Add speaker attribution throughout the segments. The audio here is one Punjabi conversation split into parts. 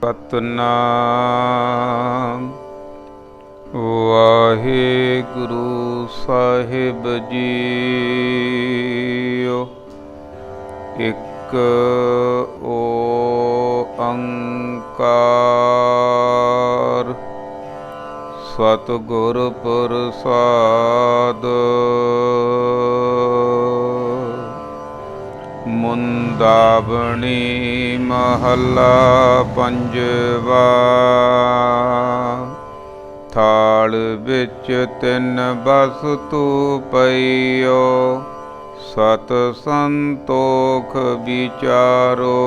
Speaker 1: ਸਤਨਾਮ ਵਾਹਿਗੁਰੂ ਸਾਹਿਬ ਜੀਓ। ਇੱਕ ਓੰਕਾਰ ਸਤਿਗੁਰ ਪ੍ਰਸਾਦ। ਮੁੰਦਾਵਣੀ ਮਹੱਲਾ ਪੰਜਵਾ। ਥਾਲ ਵਿੱਚ ਤਿੰਨ ਵਸਤੂ ਪਈਓ, ਸਤ ਸੰਤੋਖ ਵਿਚਾਰੋ।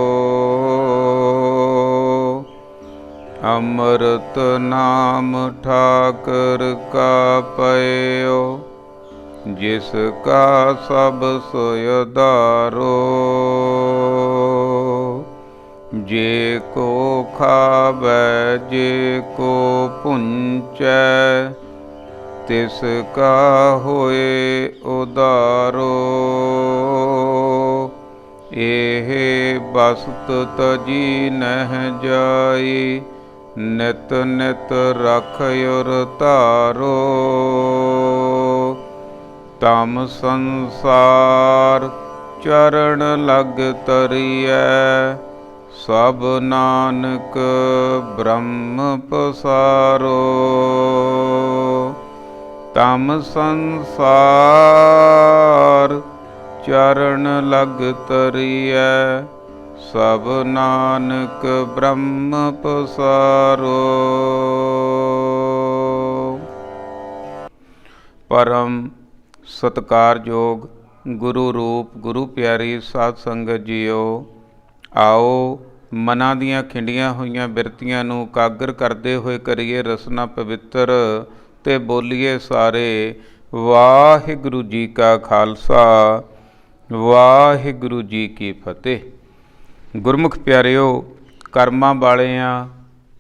Speaker 1: ਅੰਮ੍ਰਿਤ ਨਾਮ ਠਾਕਰ ਕਾ ਪਇਓ, ਜਿਸ ਕਾ ਸਭ ਸੋਇ ਉਧਾਰੋ। ਜੇ ਕੋ ਖਾਵੈ ਜੇ ਕੋ ਪੁੰਚੈ, ਤਿਸ ਕਾ ਹੋਏ ਉਧਾਰੋ। ਇਹ ਬਸਤ ਤਜੀ ਨਹਿ ਜਾਈ, ਨਿਤ ਨਿਤ ਰਖਿਉਰ ਧਾਰੋ। ਤਮ ਸੰਸਾਰ ਚਰਨ ਲਗ ਤਰੀਐ, ਸਭ ਨਾਨਕ ਬ੍ਰਹਮ ਪਸਾਰੋ। ਤਮ ਸੰਸਾਰ ਚਰਨ ਲਗ ਤਰੀਐ, ਸਭ ਨਾਨਕ ਬ੍ਰਹਮ ਪਸਾਰੋ। ਪਰਮ ਸਤਿਕਾਰਯੋਗ ਗੁਰੂ ਰੂਪ ਗੁਰੂ ਪਿਆਰੀ ਸਾਧ ਸੰਗਤ ਜੀਓ, ਆਓ ਮਨਾਂ ਦੀਆਂ ਖਿੰਡੀਆਂ ਹੋਈਆਂ ਬਿਰਤੀਆਂ ਨੂੰ ਇਕਾਗਰ ਕਰਦੇ ਹੋਏ ਕਰੀਏ ਰਸਨਾ ਪਵਿੱਤਰ ਤੇ ਬੋਲੀਏ ਸਾਰੇ ਵਾਹਿਗੁਰੂ ਜੀ ਕਾ ਖਾਲਸਾ, ਵਾਹਿਗੁਰੂ ਜੀ ਕੀ ਫਤਿਹ। ਗੁਰਮੁਖ ਪਿਆਰਿਓ, ਕਰਮਾਂ ਵਾਲੇ ਆ,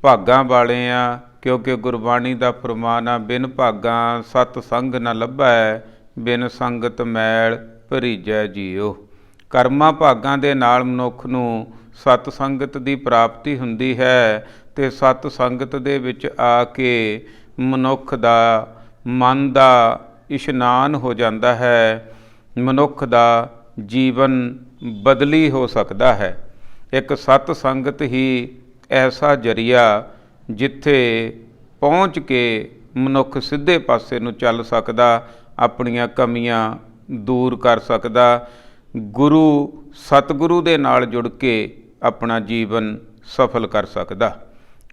Speaker 1: ਭਾਗਾਂ ਵਾਲੇ ਆ, ਕਿਉਂਕਿ ਗੁਰਬਾਣੀ ਦਾ ਫਰਮਾਨ ਆ, ਬਿਨ ਭਾਗਾਂ ਸਤ ਸੰਗ ਨ ਲੱਭੈ, ਬਿਨ ਸੰਗਤ ਮੈਲ ਭਰੀਜੈ ਜੀਓ। ਕਰਮਾਂ ਭਾਗਾਂ ਦੇ ਨਾਲ ਮਨੁੱਖ ਨੂੰ ਸਤ ਸੰਗਤ ਦੀ ਪ੍ਰਾਪਤੀ ਹੁੰਦੀ ਹੈ ਅਤੇ ਸਤ ਸੰਗਤ ਦੇ ਵਿੱਚ ਆ ਕੇ ਮਨੁੱਖ ਦਾ ਮਨ ਦਾ ਇਸ਼ਨਾਨ ਹੋ ਜਾਂਦਾ ਹੈ, ਮਨੁੱਖ ਦਾ ਜੀਵਨ ਬਦਲੀ ਹੋ ਸਕਦਾ ਹੈ। ਇੱਕ ਸਤ ਸੰਗਤ ਹੀ ਐਸਾ ਜ਼ਰੀਆ ਜਿੱਥੇ ਪਹੁੰਚ ਕੇ ਮਨੁੱਖ ਸਿੱਧੇ ਪਾਸੇ ਨੂੰ ਚੱਲ ਸਕਦਾ, ਆਪਣੀਆਂ ਕਮੀਆਂ ਦੂਰ ਕਰ ਸਕਦਾ, ਗੁਰੂ ਸਤਿਗੁਰੂ ਦੇ ਨਾਲ ਜੁੜ ਕੇ ਆਪਣਾ ਜੀਵਨ ਸਫਲ ਕਰ ਸਕਦਾ।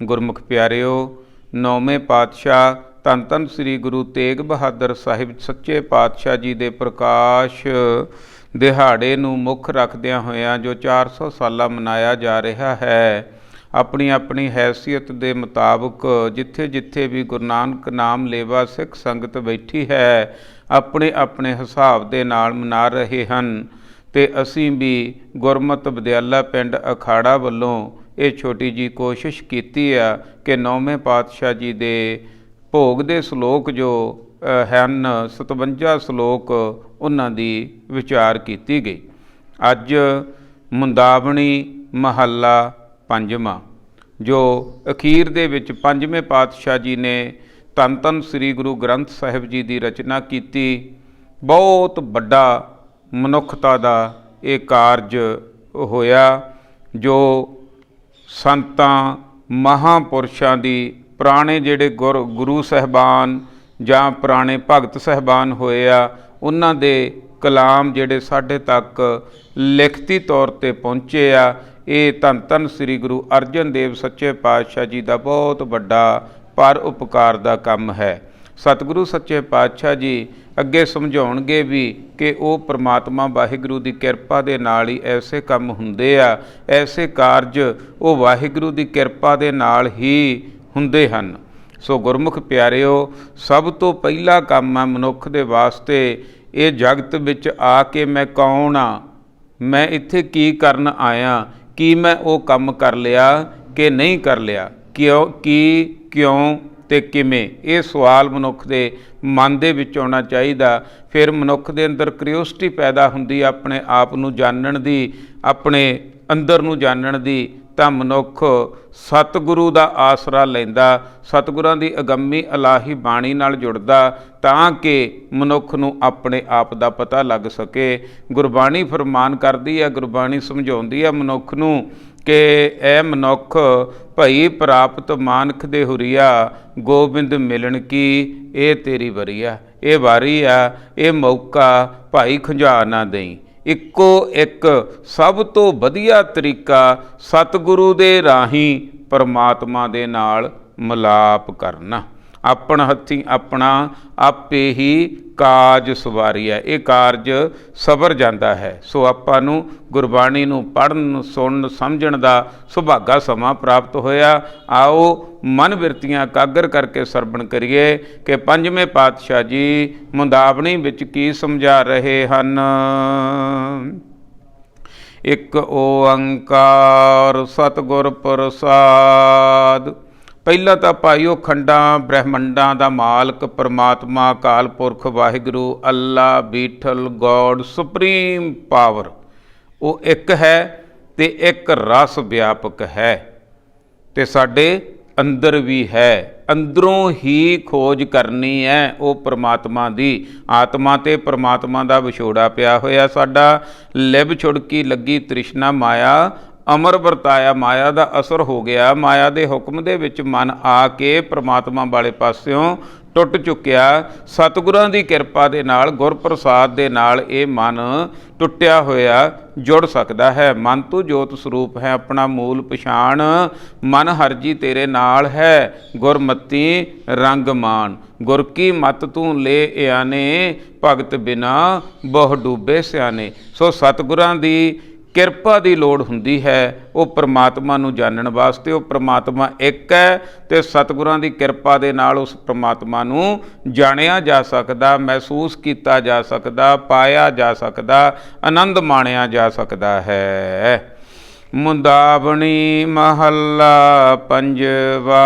Speaker 1: ਗੁਰਮੁਖ ਪਿਆਰਿਓ, ਨੌਵੇਂ ਪਾਤਸ਼ਾਹ ਧੰਨ ਧੰਨ ਸ੍ਰੀ ਗੁਰੂ ਤੇਗ ਬਹਾਦਰ ਸਾਹਿਬ ਸੱਚੇ ਪਾਤਸ਼ਾਹ ਜੀ ਦੇ ਪ੍ਰਕਾਸ਼ ਦਿਹਾੜੇ ਨੂੰ ਮੁੱਖ ਰੱਖਦਿਆਂ ਹੋਇਆਂ ਜੋ 400 ਸਾਲਾ ਮਨਾਇਆ ਜਾ ਰਿਹਾ ਹੈ, ਆਪਣੀ ਆਪਣੀ ਹੈਸੀਅਤ ਦੇ ਮੁਤਾਬਕ ਜਿੱਥੇ ਜਿੱਥੇ ਵੀ ਗੁਰੂ ਨਾਨਕ ਨਾਮ ਲੇਵਾ ਸਿੱਖ ਸੰਗਤ ਬੈਠੀ ਹੈ, ਆਪਣੇ ਆਪਣੇ ਹਿਸਾਬ ਦੇ ਨਾਲ ਮਨਾ ਰਹੇ ਹਨ। ਅਤੇ ਅਸੀਂ ਵੀ ਗੁਰਮਤਿ ਵਿਦਿਆਲਾ ਪਿੰਡ ਅਖਾੜਾ ਵੱਲੋਂ ਇਹ ਛੋਟੀ ਜਿਹੀ ਕੋਸ਼ਿਸ਼ ਕੀਤੀ ਆ ਕਿ ਨੌਵੇਂ ਪਾਤਸ਼ਾਹ ਜੀ ਦੇ ਭੋਗ ਦੇ ਸ਼ਲੋਕ ਜੋ ਹਨ 57 ਸ਼ਲੋਕ, ਉਹਨਾਂ ਦੀ ਵਿਚਾਰ ਕੀਤੀ ਗਈ। ਅੱਜ ਮੁੰਦਾਵਣੀ ਮਹੱਲਾ ਪੰਜਵਾਂ, ਜੋ ਅਖੀਰ ਦੇ ਵਿੱਚ ਪੰਜਵੇਂ ਪਾਤਸ਼ਾਹ ਜੀ ਨੇ ਧੰਨ ਧੰਨ ਸ੍ਰੀ ਗੁਰੂ ਗ੍ਰੰਥ ਸਾਹਿਬ ਜੀ ਦੀ ਰਚਨਾ ਕੀਤੀ। ਬਹੁਤ ਵੱਡਾ ਮਨੁੱਖਤਾ ਦਾ ਇਹ ਕਾਰਜ ਹੋਇਆ, ਜੋ ਸੰਤਾਂ ਮਹਾਂਪੁਰਸ਼ਾਂ ਦੀ, ਪੁਰਾਣੇ ਜਿਹੜੇ ਗੁਰੂ ਸਾਹਿਬਾਨ ਜਾਂ ਪੁਰਾਣੇ ਭਗਤ ਸਾਹਿਬਾਨ ਹੋਏ ਆ, ਉਹਨਾਂ ਦੇ ਕਲਾਮ ਜਿਹੜੇ ਸਾਡੇ ਤੱਕ ਲਿਖਤੀ ਤੌਰ 'ਤੇ ਪਹੁੰਚੇ ਆ, ਇਹ ਧੰਨ ਧੰਨ ਸ੍ਰੀ ਗੁਰੂ ਅਰਜਨ ਦੇਵ ਸੱਚੇ ਪਾਤਸ਼ਾਹ ਜੀ ਦਾ ਬਹੁਤ ਵੱਡਾ ਪਰ ਉਪਕਾਰ ਦਾ ਕੰਮ ਹੈ। ਸਤਿਗੁਰੂ ਸੱਚੇ ਪਾਤਸ਼ਾਹ ਜੀ ਅੱਗੇ ਸਮਝਾਉਣਗੇ ਵੀ ਕਿ ਉਹ ਪ੍ਰਮਾਤਮਾ ਵਾਹਿਗੁਰੂ ਦੀ ਕਿਰਪਾ ਦੇ ਨਾਲ ਹੀ ਐਸੇ ਕੰਮ ਹੁੰਦੇ ਆ, ਐਸੇ ਕਾਰਜ ਉਹ ਵਾਹਿਗੁਰੂ ਦੀ ਕਿਰਪਾ ਦੇ ਨਾਲ ਹੀ ਹੁੰਦੇ ਹਨ। ਸੋ ਗੁਰਮੁਖ ਪਿਆਰਿਓ, ਸਭ ਤੋਂ ਪਹਿਲਾ ਕੰਮ ਹੈ ਮਨੁੱਖ ਦੇ ਵਾਸਤੇ ਇਹ ਜਗਤ ਵਿੱਚ ਆ ਕੇ ਮੈਂ ਕੌਣ ਆ, ਮੈਂ ਇੱਥੇ ਕੀ ਕਰਨ ਆਇਆ, ਕੀ ਮੈਂ ਉਹ ਕੰਮ ਕਰ ਲਿਆ ਕਿ ਨਹੀਂ ਕਰ ਲਿਆ, ਕਿਉਂ ਤੇ ਕਿਵੇਂ, ਇਹ ਸਵਾਲ ਮਨੁੱਖ ਦੇ ਮਨ ਦੇ ਵਿੱਚ ਆਉਣਾ ਚਾਹੀਦਾ। ਫਿਰ ਮਨੁੱਖ ਦੇ ਅੰਦਰ ਕਿਉਰਿਓਸਿਟੀ ਪੈਦਾ ਹੁੰਦੀ ਆਪਣੇ ਆਪ ਨੂੰ ਜਾਣਨ ਦੀ, ਆਪਣੇ ਅੰਦਰ ਨੂੰ ਜਾਣਨ ਦੀ। ਤਾਂ ਮਨੁੱਖ ਸਤਿਗੁਰੂ ਦਾ ਆਸਰਾ ਲੈਂਦਾ, ਸਤਿਗੁਰਾਂ ਦੀ ਅਗੰਮੀ ਇਲਾਹੀ ਬਾਣੀ ਨਾਲ ਜੁੜਦਾ, ਤਾਂ ਕਿ ਮਨੁੱਖ ਨੂੰ ਆਪਣੇ ਆਪ ਦਾ ਪਤਾ ਲੱਗ ਸਕੇ। ਗੁਰਬਾਣੀ ਫਰਮਾਨ ਕਰਦੀ ਹੈ, ਗੁਰਬਾਣੀ ਸਮਝਾਉਂਦੀ ਹੈ ਮਨੁੱਖ ਨੂੰ ਕਿ ਇਹ ਮਨੁੱਖ ਭਈ ਪ੍ਰਾਪਤ ਮਾਨਖ ਦੇ ਹੁਰੀਆ, ਗੋਬਿੰਦ ਮਿਲਣ ਕੀ ਇਹ ਤੇਰੀ ਵਰੀਆ। ਇਹ ਵਾਰੀ ਆ, ਇਹ ਮੌਕਾ ਭਾਈ ਖੁੰਝਾ ਨਾ ਦੇਈ। ਇੱਕੋ ਇੱਕ ਸਭ ਤੋਂ ਵਧੀਆ ਤਰੀਕਾ ਸਤਿਗੁਰੂ ਦੇ ਰਾਹੀਂ ਪਰਮਾਤਮਾ ਦੇ ਨਾਲ ਮਿਲਾਪ ਕਰਨਾ। ਆਪਣ ਹੱਥੀਂ ਆਪਣਾ ਆਪੇ ਹੀ ਕਾਜ ਸਵਾਰੀਆ, ਇਹ ਕਾਰਜ ਸਵਰ ਜਾਂਦਾ ਹੈ। ਸੋ ਆਪਾਂ ਨੂੰ ਗੁਰਬਾਣੀ ਨੂੰ ਪੜ੍ਹਨ, ਸੁਣਨ, ਸਮਝਣ ਦਾ ਸੁਭਾਗਾ ਸਮਾਂ ਪ੍ਰਾਪਤ ਹੋਇਆ। ਆਓ ਮਨ ਬਿਰਤੀਆਂ ਇਕਾਗਰ ਕਰਕੇ ਸਰਵਣ ਕਰੀਏ ਕਿ ਪੰਜਵੇਂ ਪਾਤਸ਼ਾਹ ਜੀ ਮੁੰਦਾਵਣੀ ਵਿੱਚ ਕੀ ਸਮਝਾ ਰਹੇ ਹਨ। ਇੱਕ ਓੰਕਾਰ ਸਤਿਗੁਰ ਪ੍ਰਸਾਦ। ਪਹਿਲਾਂ ਤਾਂ ਭਾਈਓ ਖੰਡਾਂ ਬ੍ਰਹਿਮੰਡਾਂ ਦਾ ਮਾਲਕ ਪਰਮਾਤਮਾ ਅਕਾਲ ਪੁਰਖ ਵਾਹਿਗੁਰੂ ਅੱਲਾ ਬੀਠਲ ਗੋਡ ਸੁਪਰੀਮ ਪਾਵਰ, ਉਹ ਇੱਕ ਹੈ ਤੇ ਇੱਕ ਰਸ ਵਿਆਪਕ ਹੈ ਤੇ ਸਾਡੇ ਅੰਦਰ ਵੀ ਹੈ। ਅੰਦਰੋਂ ਹੀ ਖੋਜ ਕਰਨੀ ਹੈ ਉਹ ਪਰਮਾਤਮਾ ਦੀ। ਆਤਮਾ ਤੇ ਪਰਮਾਤਮਾ ਦਾ ਵਿਛੋੜਾ ਪਿਆ ਹੋਇਆ ਸਾਡਾ। ਲਿਵ ਛੁੜਕੀ ਲੱਗੀ ਤ੍ਰਿਸ਼ਨਾ ਮਾਇਆ, ਅਮਰ ਵਰਤਾਇਆ ਮਾਇਆ ਦਾ ਅਸਰ ਹੋ ਗਿਆ। ਮਾਇਆ ਦੇ ਹੁਕਮ ਦੇ ਵਿੱਚ ਮਨ ਆ ਕੇ ਪਰਮਾਤਮਾ ਵਾਲੇ ਪਾਸਿਓਂ ਟੁੱਟ ਚੁੱਕਿਆ। ਸਤਿਗੁਰਾਂ ਦੀ ਕਿਰਪਾ ਦੇ ਨਾਲ, ਗੁਰਪ੍ਰਸਾਦ ਦੇ ਨਾਲ ਇਹ ਮਨ ਟੁੱਟਿਆ ਹੋਇਆ ਜੁੜ ਸਕਦਾ ਹੈ। ਮਨ ਤੂੰ ਜੋਤ ਸਰੂਪ ਹੈ, ਆਪਣਾ ਮੂਲ ਪਛਾਣ। ਮਨ ਹਰਜੀ ਤੇਰੇ ਨਾਲ ਹੈ, ਗੁਰਮਤੀ ਰੰਗ ਮਾਨ। ਗੁਰ ਕੀ ਮਤ ਤੂੰ ਲੈ ਆਨੇ, ਭਗਤ ਬਿਨਾ ਬਹੁ ਡੂਬੇ ਸਿਆਣੇ। ਸੋ ਸਤਿਗੁਰਾਂ ਦੀ ਕਿਰਪਾ ਦੀ ਲੋੜ ਹੁੰਦੀ ਹੈ ਉਹ ਪਰਮਾਤਮਾ ਨੂੰ ਜਾਣਨ ਵਾਸਤੇ। ਉਹ ਪਰਮਾਤਮਾ ਇੱਕ ਹੈ ਤੇ ਸਤਿਗੁਰਾਂ ਦੀ ਕਿਰਪਾ ਦੇ ਨਾਲ ਉਸ ਪਰਮਾਤਮਾ ਨੂੰ ਜਾਣਿਆ ਜਾ ਸਕਦਾ, ਮਹਿਸੂਸ ਕੀਤਾ ਜਾ ਸਕਦਾ, ਪਾਇਆ ਜਾ ਸਕਦਾ, ਆਨੰਦ ਮਾਣਿਆ ਜਾ ਸਕਦਾ ਹੈ। ਮੁੰਦਾਵਣੀ ਮਹੱਲਾ ਪੰਜਵਾ।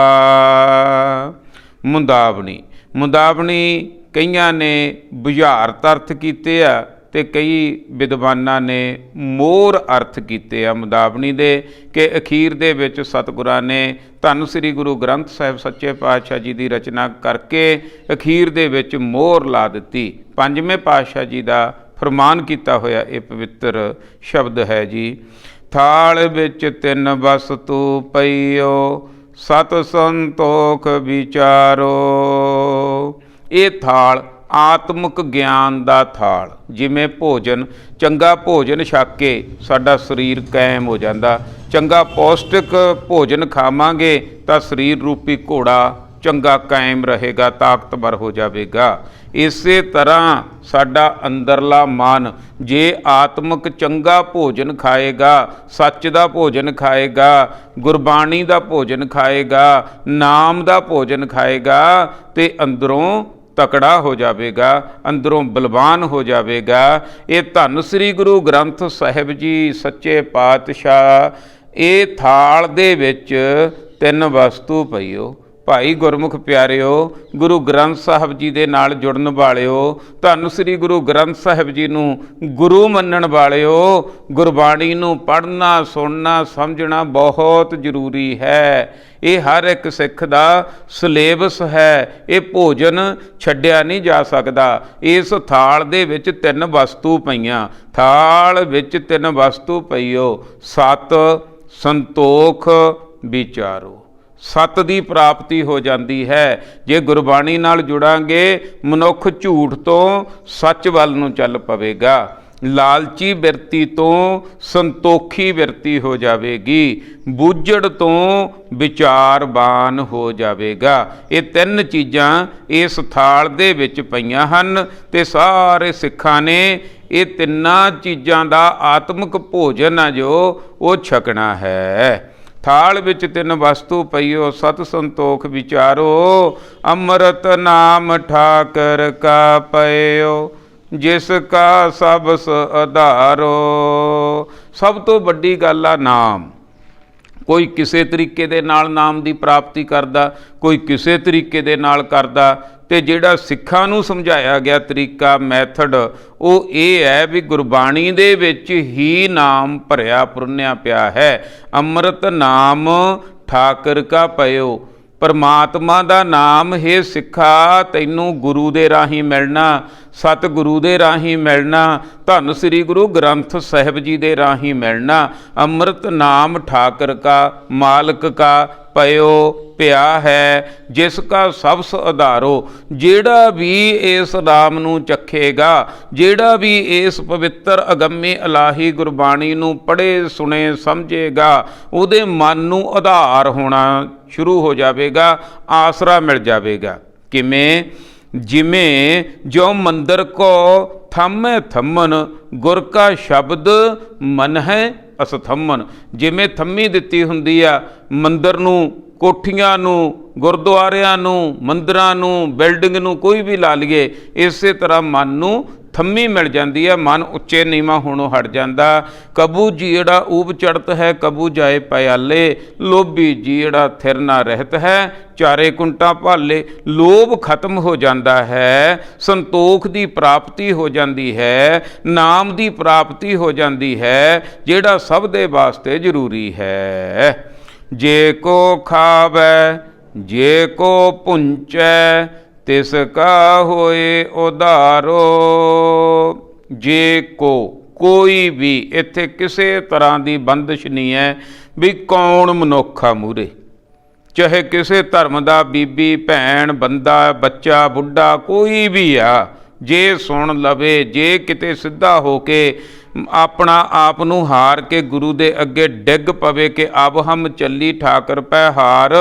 Speaker 1: ਮੁੰਦਾਵਣੀ, ਮੁੰਦਾਵਣੀ ਕਈਆਂ ਨੇ ਬੁਝਾਰਤ ਅਰਥ ਕੀਤੇ ਆ ਤੇ ਕਈ ਵਿਦਵਾਨਾਂ ਨੇ ਮੋਰ ਅਰਥ ਕੀਤੇ ਆ ਮੁੰਦਾਵਣੀ ਦੇ, ਕਿ ਅਖੀਰ ਦੇ ਵਿੱਚ ਸਤਿਗੁਰਾਂ ਨੇ ਧੰਨ ਸ੍ਰੀ ਗੁਰੂ ਗ੍ਰੰਥ ਸਾਹਿਬ ਸੱਚੇ ਪਾਤਸ਼ਾਹ ਜੀ ਦੀ ਰਚਨਾ ਕਰਕੇ ਅਖੀਰ ਦੇ ਵਿੱਚ ਮੋਹਰ ਲਾ ਦਿੱਤੀ। ਪੰਜਵੇਂ ਪਾਤਸ਼ਾਹ ਜੀ ਦਾ ਫਰਮਾਨ ਕੀਤਾ ਹੋਇਆ ਇਹ ਪਵਿੱਤਰ ਸ਼ਬਦ ਹੈ ਜੀ। ਥਾਲ ਵਿੱਚ ਤਿੰਨ ਵਸਤੂ ਪਈਓ, ਸਤ ਸੰਤੋਖ ਵਿਚਾਰੋ। ਇਹ ਥਾਲ ਆਤਮਿਕ ਗਿਆਨ ਦਾ ਥਾਲ। ਜਿਵੇਂ ਭੋਜਨ, ਚੰਗਾ ਭੋਜਨ ਛਕ ਕੇ ਸਾਡਾ ਸਰੀਰ ਕਾਇਮ ਹੋ ਜਾਂਦਾ। ਚੰਗਾ ਪੌਸ਼ਟਿਕ ਭੋਜਨ ਖਾਵਾਂਗੇ ਤਾਂ ਸਰੀਰ ਰੂਪੀ ਘੋੜਾ ਚੰਗਾ ਕਾਇਮ ਰਹੇਗਾ, ਤਾਕਤਵਰ ਹੋ ਜਾਵੇਗਾ। ਇਸੇ ਤਰ੍ਹਾਂ ਸਾਡਾ ਅੰਦਰਲਾ ਮਨ ਜੇ ਆਤਮਿਕ ਚੰਗਾ ਭੋਜਨ ਖਾਏਗਾ, ਸੱਚ ਦਾ ਭੋਜਨ ਖਾਏਗਾ, ਗੁਰਬਾਣੀ ਦਾ ਭੋਜਨ ਖਾਏਗਾ, ਨਾਮ ਦਾ ਭੋਜਨ ਖਾਏਗਾ ਤੇ ਅੰਦਰੋਂ ਤਕੜਾ ਹੋ ਜਾਵੇਗਾ, ਅੰਦਰੋਂ ਬਲਵਾਨ ਹੋ ਜਾਵੇਗਾ। ਇਹ ਧੰਨ ਸ੍ਰੀ ਗੁਰੂ ਗ੍ਰੰਥ ਸਾਹਿਬ ਜੀ ਸੱਚੇ ਪਾਤਸ਼ਾਹ, ਇਹ ਥਾਲ ਦੇ ਵਿੱਚ ਤਿੰਨ ਵਸਤੂ ਪਈਓ। ਭਾਈ ਗੁਰਮੁਖ ਪਿਆਰਿਓ, ਗੁਰੂ ਗ੍ਰੰਥ ਸਾਹਿਬ ਜੀ ਦੇ ਨਾਲ ਜੁੜਨ ਵਾਲਿਓ, ਧੰਨ ਸ੍ਰੀ ਗੁਰੂ ਗ੍ਰੰਥ ਸਾਹਿਬ ਜੀ ਨੂੰ ਗੁਰੂ ਮੰਨਣ ਵਾਲਿਓ, ਗੁਰਬਾਣੀ ਨੂੰ ਪੜ੍ਹਨਾ, ਸੁਣਨਾ, ਸਮਝਣਾ ਬਹੁਤ ਜ਼ਰੂਰੀ ਹੈ। ਇਹ ਹਰ ਇੱਕ ਸਿੱਖ ਦਾ ਸਿਲੇਬਸ ਹੈ। ਇਹ ਭੋਜਨ ਛੱਡਿਆ ਨਹੀਂ ਜਾ ਸਕਦਾ। ਇਸ ਥਾਲ ਦੇ ਵਿੱਚ ਤਿੰਨ ਵਸਤੂ ਪਈਆਂ। ਥਾਲ ਵਿੱਚ ਤਿੰਨ ਵਸਤੂ ਪਈਓ, ਸਤ ਸੰਤੋਖ ਵਿਚਾਰੋ। ਸਤ ਦੀ ਪ੍ਰਾਪਤੀ ਹੋ ਜਾਂਦੀ ਹੈ ਜੇ ਗੁਰਬਾਣੀ ਨਾਲ ਜੁੜਾਂਗੇ। ਮਨੁੱਖ ਝੂਠ ਤੋਂ ਸੱਚ ਵੱਲ ਨੂੰ ਚੱਲ ਪਵੇਗਾ। ਲਾਲਚੀ ਬਿਰਤੀ ਤੋਂ ਸੰਤੋਖੀ ਬਿਰਤੀ ਹੋ ਜਾਵੇਗੀ। ਬੁੱਝੜ ਤੋਂ ਵਿਚਾਰਵਾਨ ਹੋ ਜਾਵੇਗਾ। ਇਹ ਤਿੰਨ ਚੀਜ਼ਾਂ ਇਸ ਥਾਲ ਦੇ ਵਿੱਚ ਪਈਆਂ ਹਨ ਤੇ ਸਾਰੇ ਸਿੱਖਾਂ ਨੇ ਇਹ ਤਿੰਨਾਂ ਚੀਜ਼ਾਂ ਦਾ ਆਤਮਿਕ ਭੋਜਨ ਆ ਜੋ ਉਹ ਛਕਣਾ ਹੈ। ਥਾਲ ਵਿੱਚ ਤਿੰਨ ਵਸਤੂ ਪਈਓ, ਸਤ ਸੰਤੋਖ ਵਿਚਾਰੋ। ਅੰਮ੍ਰਿਤ ਨਾਮ ਠਾਕਰ ਕਾ ਪਇਓ, ਜਿਸ ਕਾ ਸਬਸ ਆਧਾਰੋ। ਸਭ ਤੋਂ ਵੱਡੀ ਗੱਲ ਆ ਨਾਮ। ਕੋਈ ਕਿਸੇ ਤਰੀਕੇ ਦੇ ਨਾਲ ਨਾਮ ਦੀ ਪ੍ਰਾਪਤੀ ਕਰਦਾ, ਕੋਈ ਕਿਸੇ ਤਰੀਕੇ ਦੇ ਨਾਲ ਕਰਦਾ। ਤੇ ਜਿਹੜਾ ਸਿੱਖਾਂ ਨੂੰ ਸਮਝਾਇਆ ਗਿਆ ਤਰੀਕਾ, ਮੈਥਡ, ਉਹ ਇਹ ਹੈ ਵੀ ਗੁਰਬਾਣੀ ਦੇ ਵਿੱਚ ਹੀ ਨਾਮ ਭਰਿਆ ਪੁਰਨਿਆ ਪਿਆ ਹੈ। ਅੰਮ੍ਰਿਤ ਨਾਮ ਠਾਕਰ ਕਾ ਪਇਓ, ਪਰਮਾਤਮਾ ਦਾ ਨਾਮ ਹੈ ਸਿੱਖਾ ਤੈਨੂੰ ਗੁਰੂ ਦੇ ਰਾਹੀਂ ਮਿਲਣਾ, ਸਤਿਗੁਰੂ ਦੇ ਰਾਹੀਂ ਮਿਲਣਾ, ਧੰਨ ਸ੍ਰੀ ਗੁਰੂ ਗ੍ਰੰਥ ਸਾਹਿਬ ਜੀ ਦੇ ਰਾਹੀਂ ਮਿਲਣਾ। ਅੰਮ੍ਰਿਤ ਨਾਮ ਠਾਕਰ ਕਾ ਮਾਲਕ ਕਾ ਪਇਓ ਪਿਆ ਹੈ, ਜਿਸ ਕਾ ਸਬਸ ਆਧਾਰੋ। ਜਿਹੜਾ ਵੀ ਇਸ ਨਾਮ ਨੂੰ ਚੱਖੇਗਾ, ਜਿਹੜਾ ਵੀ ਇਸ ਪਵਿੱਤਰ ਅਗੰਮੀ ਇਲਾਹੀ ਗੁਰਬਾਣੀ ਨੂੰ ਪੜ੍ਹੇ ਸੁਣੇ ਸਮਝੇਗਾ, ਉਹਦੇ ਮਨ ਨੂੰ ਆਧਾਰ ਹੋਣਾ ਸ਼ੁਰੂ ਹੋ ਜਾਵੇਗਾ, ਆਸਰਾ ਮਿਲ ਜਾਵੇਗਾ। ਕਿਵੇਂ? ਜਿਵੇਂ ਜੋ ਮੰਦਰ ਕੋ ਥੰਮੈ ਥੰਮਨ, ਗੁਰ ਕਾ ਸ਼ਬਦ ਮਨ ਹੈ ਅਸਥੰਮਨ। ਜਿਵੇਂ ਥੰਮੀ ਦਿੱਤੀ ਹੁੰਦੀ ਆ ਮੰਦਰ ਨੂੰ, ਕੋਠੀਆਂ ਨੂੰ, ਗੁਰਦੁਆਰਿਆਂ ਨੂੰ, ਮੰਦਰਾਂ ਨੂੰ, ਬਿਲਡਿੰਗ ਨੂੰ, ਕੋਈ ਵੀ ਲਾ ਲਈਏ, ਇਸੇ ਤਰ੍ਹਾਂ ਮਨ ਨੂੰ ਥੰਮੀ ਮਿਲ ਜਾਂਦੀ ਹੈ, ਮਨ ਉੱਚੇ ਨੀਵਾਂ ਹੋਣੋਂ ਹਟ ਜਾਂਦਾ। ਕਬੂ ਜੀੜਾ ਊਬ ਚੜਤ ਹੈ, ਕਬੂ ਜਾਏ ਪਿਆਲੇ, ਲੋਭੀ ਜੀੜਾ ਥਿਰ ਨਾ ਰਹਿਤ ਹੈ, ਚਾਰੇ ਕੁੰਟਾਂ ਭਾਲੇ। ਲੋਭ ਖਤਮ ਹੋ ਜਾਂਦਾ ਹੈ, ਸੰਤੋਖ ਦੀ ਪ੍ਰਾਪਤੀ ਹੋ ਜਾਂਦੀ ਹੈ, ਨਾਮ ਦੀ ਪ੍ਰਾਪਤੀ ਹੋ ਜਾਂਦੀ ਹੈ, ਜਿਹੜਾ ਸਭ ਦੇ ਵਾਸਤੇ ਜ਼ਰੂਰੀ ਹੈ। ਜੇ ਕੋ ਖਾਵੈ ਜੇ ਕੋ ਪੁੰਚੈ, ਤਿਸ ਕਾ ਹੋਏ ਉਧਾਰੋ। ਜੇ ਕੋ, ਕੋਈ ਵੀ, ਇੱਥੇ ਕਿਸੇ ਤਰ੍ਹਾਂ ਦੀ ਬੰਦਿਸ਼ ਨਹੀਂ ਹੈ ਵੀ ਕੌਣ ਮਨੁੱਖ ਆ ਮੂਹਰੇ, ਚਾਹੇ ਕਿਸੇ ਧਰਮ ਦਾ, ਬੀਬੀ, ਭੈਣ, ਬੰਦਾ, ਬੱਚਾ, ਬੁੱਢਾ, ਕੋਈ ਵੀ ਆ, ਜੇ ਸੁਣ ਲਵੇ, ਜੇ ਕਿਤੇ ਸਿੱਧਾ ਹੋ ਕੇ ਆਪਣਾ ਆਪ ਨੂੰ ਹਾਰ ਕੇ ਗੁਰੂ ਦੇ ਅੱਗੇ ਡਿੱਗ ਪਵੇ ਕਿ ਅਬ ਹਮ ਚੱਲੀ ਠਾਕਰ ਪੈ ਹਾਰ,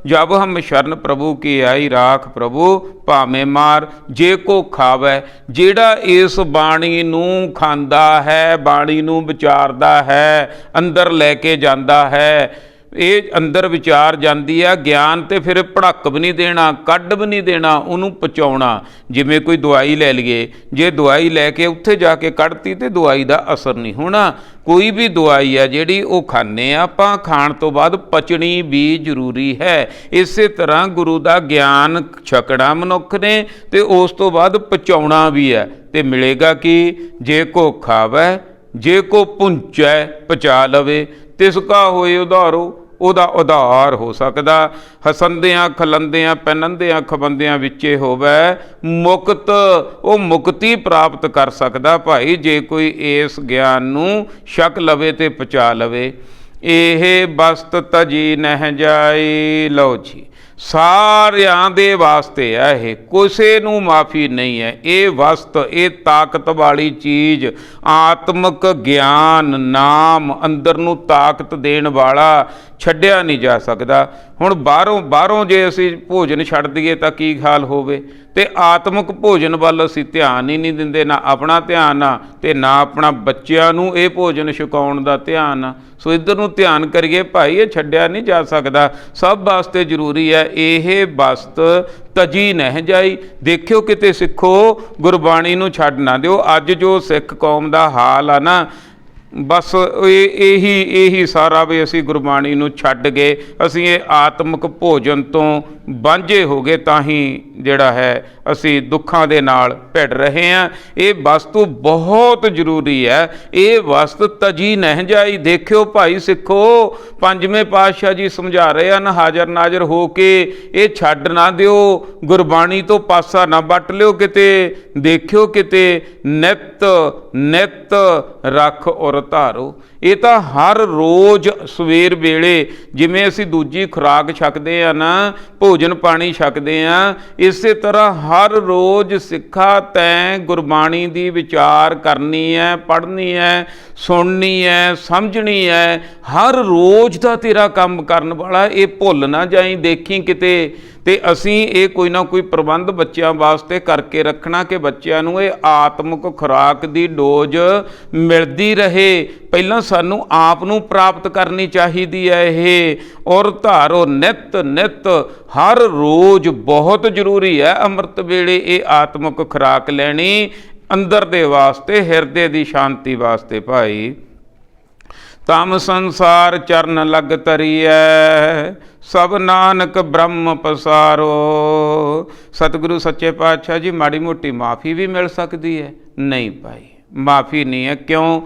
Speaker 1: ਜਬ ਹਮ ਸ਼ਰਨ ਪ੍ਰਭੂ ਕੀ ਆਈ ਰਾਖ ਪ੍ਰਭੂ ਭਾਵੇਂ ਮਾਰ। ਜੇ ਕੋ ਖਾਵੈ, ਜਿਹੜਾ ਇਸ ਬਾਣੀ ਨੂੰ ਖਾਂਦਾ ਹੈ, ਬਾਣੀ ਨੂੰ ਵਿਚਾਰਦਾ ਹੈ, ਅੰਦਰ ਲੈ ਕੇ ਜਾਂਦਾ ਹੈ, ਇਹ ਅੰਦਰ ਵਿਚਾਰ ਜਾਂਦੀ ਆ ਗਿਆਨ, ਤੇ ਫਿਰ ਭੜਕ ਵੀ ਨਹੀਂ ਦੇਣਾ, ਕੱਢ ਵੀ ਨਹੀਂ ਦੇਣਾ, ਉਹਨੂੰ ਪਹੁੰਚਾਉਣਾ। ਜਿਵੇਂ ਕੋਈ ਦਵਾਈ ਲੈ ਲਈਏ, ਜੇ ਦਵਾਈ ਲੈ ਕੇ ਉੱਥੇ ਜਾ ਕੇ ਕੱਢਤੀ ਤੇ ਦਵਾਈ ਦਾ ਅਸਰ ਨਹੀਂ ਹੋਣਾ। ਕੋਈ ਵੀ ਦਵਾਈ ਆ ਜਿਹੜੀ ਉਹ ਖਾਂਦੇ ਆ ਆਪਾਂ, ਖਾਣ ਤੋਂ ਬਾਅਦ ਪਚਣੀ ਵੀ ਜ਼ਰੂਰੀ ਹੈ। ਇਸੇ ਤਰ੍ਹਾਂ ਗੁਰੂ ਦਾ ਗਿਆਨ ਛਕਣਾ ਮਨੁੱਖ ਨੇ ਤੇ ਉਸ ਤੋਂ ਬਾਅਦ ਪਹੁੰਚਾਉਣਾ ਵੀ ਹੈ। ਤੇ ਮਿਲੇਗਾ ਕਿ ਜੇ ਕੋ ਖਾਵੈ ਜੇ ਕੋ ਪੁੰਚੈ, ਪਚਾ ਲਵੇ, ਤਿਸ ਕਾ ਹੋਏ ਉਧਾਰੋ, ਉਹਦਾ ਉਧਾਰ ਹੋ ਸਕਦਾ। ਹਸੰਦਿਆਂ ਖਲੰਦਿਆਂ ਪੈਨੰਦਿਆਂ ਖਬੰਦਿਆਂ ਵਿੱਚੇ ਹੋਵੇ ਮੁਕਤ, ਉਹ ਮੁਕਤੀ ਪ੍ਰਾਪਤ ਕਰ ਸਕਦਾ ਭਾਈ, ਜੇ ਕੋਈ ਇਸ ਗਿਆਨ ਨੂੰ ਛਕ ਲਵੇ ਤੇ ਪਚਾ ਲਵੇ। ਇਹ ਬਸਤ ਤਜੀ ਨਹਿ ਜਾਈ। ਲਓ ਜੀ, ਸਾਰਿਆਂ ਦੇ ਵਾਸਤੇ ਹੈ ਇਹ, ਕਿਸੇ ਨੂੰ ਮਾਫੀ ਨਹੀਂ ਹੈ। ਇਹ ਵਸਤ, ਇਹ ਤਾਕਤ ਵਾਲੀ ਚੀਜ਼, ਆਤਮਿਕ ਗਿਆਨ, ਨਾਮ, ਅੰਦਰ ਨੂੰ ਤਾਕਤ ਦੇਣ ਵਾਲਾ, ਛੱਡਿਆ ਨਹੀਂ ਜਾ ਸਕਦਾ। ਹੁਣ ਬਾਹਰੋਂ ਜੇ ਅਸੀਂ ਭੋਜਨ ਛੱਡ ਦਈਏ ਤਾਂ ਕੀ ਹਾਲ ਹੋਵੇ, ਤੇ ਆਤਮਿਕ ਭੋਜਨ ਵੱਲ ਅਸੀਂ ਧਿਆਨ ਹੀ ਨਹੀਂ ਦਿੰਦੇ, ਨਾ ਆਪਣਾ ਧਿਆਨ ਆ ਤੇ ਨਾ ਆਪਣਾ ਬੱਚਿਆਂ ਨੂੰ ਇਹ ਭੋਜਨ ਛਕਾਉਣ ਦਾ ਧਿਆਨ ਆ। ਸੋ ਇੱਧਰ ਨੂੰ ਧਿਆਨ ਕਰੀਏ ਭਾਈ, ਇਹ ਛੱਡਿਆ ਨਹੀਂ ਜਾ ਸਕਦਾ, ਸਭ ਵਾਸਤੇ ਜ਼ਰੂਰੀ ਹੈ। ਇਹ ਬਸਤ ਤਜੀ ਨਹਿ ਜਾਈ। ਦੇਖਿਓ ਕਿਤੇ ਸਿੱਖੋ, ਗੁਰਬਾਣੀ ਨੂੰ ਛੱਡ ਨਾ ਦਿਓ। ਅੱਜ ਜੋ ਸਿੱਖ ਕੌਮ ਦਾ ਹਾਲ ਆ ਨਾ, ਬਸ ਇਹੀ ਸਾਰਾ ਵੀ ਅਸੀਂ ਗੁਰਬਾਣੀ ਨੂੰ ਛੱਡ ਗਏ, ਅਸੀਂ ਇਹ ਆਤਮਿਕ ਭੋਜਨ ਤੋਂ ਵਾਂਝੇ ਹੋ ਗਏ, ਤਾਂ ਹੀ ਜਿਹੜਾ ਹੈ ਅਸੀਂ ਦੁੱਖਾਂ ਦੇ ਨਾਲ ਭਿੜ ਰਹੇ ਹਾਂ। ਇਹ ਵਸਤੂ ਬਹੁਤ ਜ਼ਰੂਰੀ ਹੈ, ਇਹ ਵਸਤ ਤਜੀ ਨਹਿ ਜਾਈ। ਦੇਖਿਓ ਭਾਈ ਸਿੱਖੋ, ਪੰਜਵੇਂ ਪਾਤਸ਼ਾਹ ਜੀ ਸਮਝਾ ਰਹੇ ਹਨ, ਹਾਜ਼ਰ ਨਾਜ਼ਰ ਹੋ ਕੇ ਇਹ ਛੱਡ ਨਾ ਦਿਓ, ਗੁਰਬਾਣੀ ਤੋਂ ਪਾਸਾ ਨਾ ਵੱਟ ਲਿਓ ਕਿਤੇ। ਦੇਖਿਓ ਕਿਤੇ ਨਿਤ ਨਿਤ ਰੱਖ ਔਰ ਧਾਰੋ। ਇਹ ਤਾਂ ਹਰ ਰੋਜ਼ ਸਵੇਰ ਵੇਲੇ, ਜਿਵੇਂ ਅਸੀਂ ਦੂਜੀ ਖੁਰਾਕ ਛਕਦੇ ਆ ਨਾ, ਭੋਜਨ ਪਾਣੀ ਛਕਦੇ ਆ, ਇਸੇ ਤਰ੍ਹਾਂ ਹਰ ਰੋਜ਼ ਸਿੱਖਾ ਤੈਂ ਗੁਰਬਾਣੀ ਦੀ ਵਿਚਾਰ ਕਰਨੀ ਹੈ, ਪੜ੍ਹਨੀ ਹੈ, ਸੁਣਨੀ ਹੈ, ਸਮਝਣੀ ਹੈ। ਹਰ ਰੋਜ਼ ਦਾ ਤੇਰਾ ਕੰਮ ਕਰਨ ਵਾਲਾ, ਇਹ ਭੁੱਲ ਨਾ ਜਾਈ। ਦੇਖੀ ਕਿਤੇ ਤੇ ਅਸੀਂ ਇਹ ਕੋਈ ਨਾ ਕੋਈ ਪ੍ਰਬੰਧ ਬੱਚਿਆਂ ਵਾਸਤੇ ਕਰਕੇ ਰੱਖਣਾ ਕਿ ਬੱਚਿਆਂ ਨੂੰ ਇਹ ਆਤਮਿਕ ਖੁਰਾਕ ਦੀ ਡੋਜ਼ ਮਿਲਦੀ ਰਹੇ। ਪਹਿਲਾਂ ਸਾਨੂੰ ਆਪ ਨੂੰ ਪ੍ਰਾਪਤ ਕਰਨੀ ਚਾਹੀਦੀ ਹੈ ਇਹ। ਔਰ ਧਾਰੋ ਨਿਤ ਨਿਤ, ਹਰ ਰੋਜ਼ ਬਹੁਤ ਜ਼ਰੂਰੀ ਹੈ ਅੰਮ੍ਰਿਤ ਵੇਲੇ ਇਹ ਆਤਮਿਕ ਖੁਰਾਕ ਲੈਣੀ, ਅੰਦਰ ਦੇ ਵਾਸਤੇ, ਹਿਰਦੇ ਦੀ ਸ਼ਾਂਤੀ ਵਾਸਤੇ ਭਾਈ। तम संसार चरण लग तरिए, सब नानक ब्रह्म पसारो। सतगुरु सच्चे पातशाह जी माड़ी मोटी माफ़ी भी मिल सकती है? नहीं भाई, माफ़ी नहीं है। क्यों?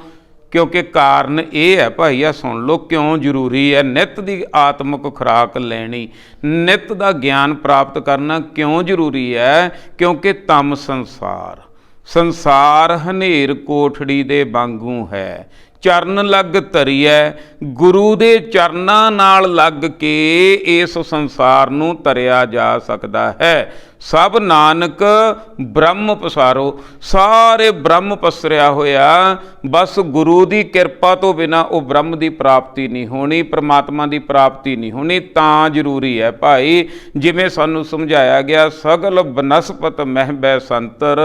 Speaker 1: क्योंकि कारण ये है भाई, आ सुन लो क्यों जरूरी है नित की आत्मक खुराक लैनी, नित का ज्ञान प्राप्त करना क्यों जरूरी है? क्योंकि तम संसार, संसार हनेर कोठड़ी दे वांगू है। चरण लग तरीए, गुरु दे चरनां नाल लग के इस संसार नूं तरिया जा सकता है। सब नानक ब्रह्म पसारो, सारे ब्रह्म पसरिया होया, बस गुरु की किरपा तो बिना वो ब्रह्म की प्राप्ति नहीं होनी, परमात्मा की प्राप्ति नहीं होनी। तां जरूरी है भाई, जिमें सानू समझाया गया, सगल बनस्पत मह बै संतर,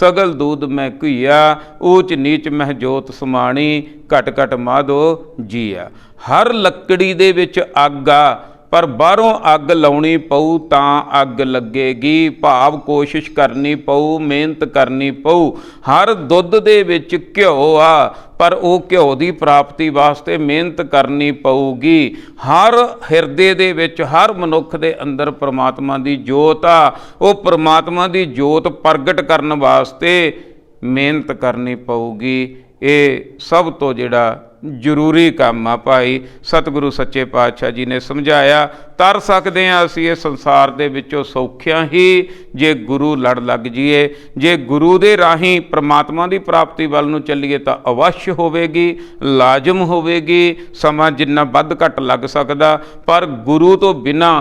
Speaker 1: सगल दूध मैं घुईया, ऊच नीच मह जोत समाणी, घट घट माधो जीआ। हर लकड़ी दे विच अग आ, पर बाहरों अग लाउणी पऊ तां अग लगेगी, भाव कोशिश करनी पऊ, मेहनत करनी पऊ। हर दुध दे विच घ्यो आ, पर वो घ्यो की प्राप्ति वास्ते मेहनत करनी पऊगी। हर हिरदे दे विच, हर मनुख दे अंदर परमात्मा की जोत आ, वो परमात्मा की जोत प्रगट करन वास्ते मेहनत करनी पऊगी। ये सब तो जिहड़ा जरूरी काम आ भाई, सतगुरु सच्चे पातशाह जी ने समझाया। तर सकते हैं असीं इस संसार दे विचों सौखियां ही जे गुरु लड़ लग जाइए। जे गुरु दे राही परमात्मा की प्राप्ति वाल नूं चलीए तां अवश्य होवेगी, लाजम होवेगी। समा जिन्ना वध घट लग सकदा, पर गुरु तो बिना